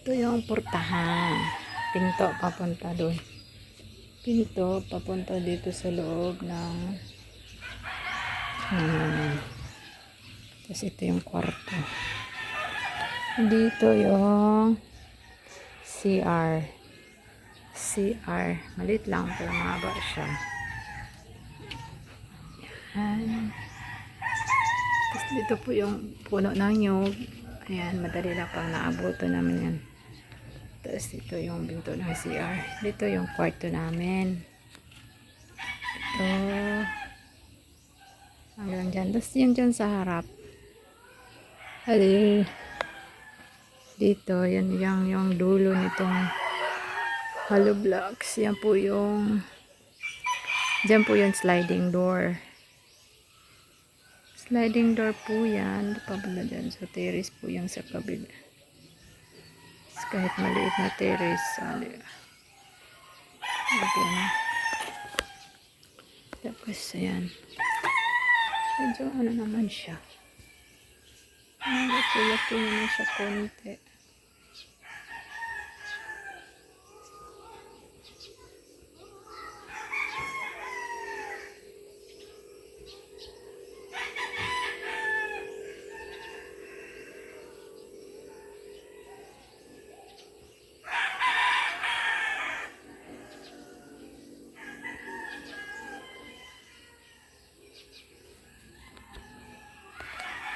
Ito yung portahan. Pinto papunta doon. Pinto papunta dito sa loob ng tapos ito yung kwarto. Dito yung CR. Malit lang pero mahaba siya. Yan. Tapos dito po yung puno ng nyug. Ayan, madali lang pang naabuto namin yan. Tapos ito yung pinto ng CR. Dito yung kwarto namin. Ito. Hanggang dyan. Tapos yung dyan sa harap. Ay, dito, yan yung dulo nitong hollow blocks. Yan po yung dyan po yung sliding door. Sliding door po yan. Pabala dyan. So, terrace po yung sa kabila. Kahit maliit na terrace. Okay. Tapos, ayan. Medyo ano naman siya. Laki naman siya konti.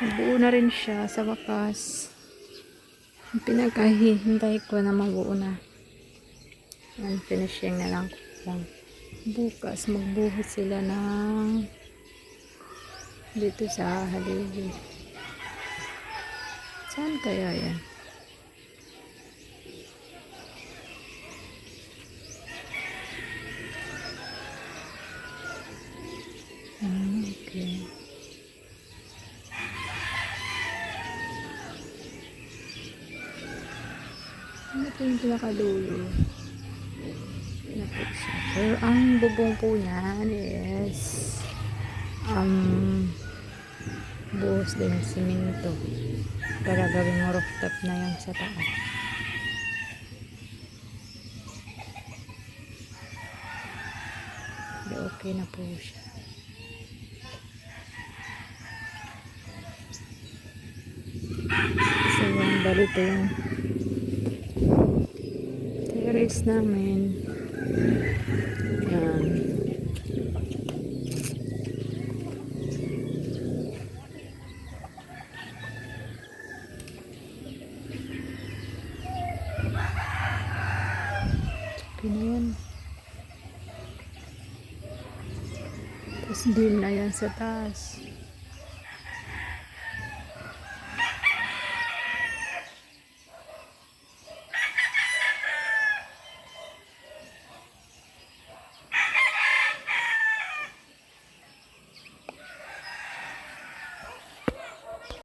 Buo na rin siya sa wakas. Pinagkahihintay ko na mabuo na. Yan, finishing na lang. Bukas magbuhos sila ng dito sa haligi. Saan kaya yan? Okay. Ano po yung pinakadulo? Pero ang bubong po niyan is buhos din simento para gawing rooftop na yung sa taas. Okay na po siya. So yung balito yung terrace namin. Yan. Okay na yan. Tapos dim na yan sa taas.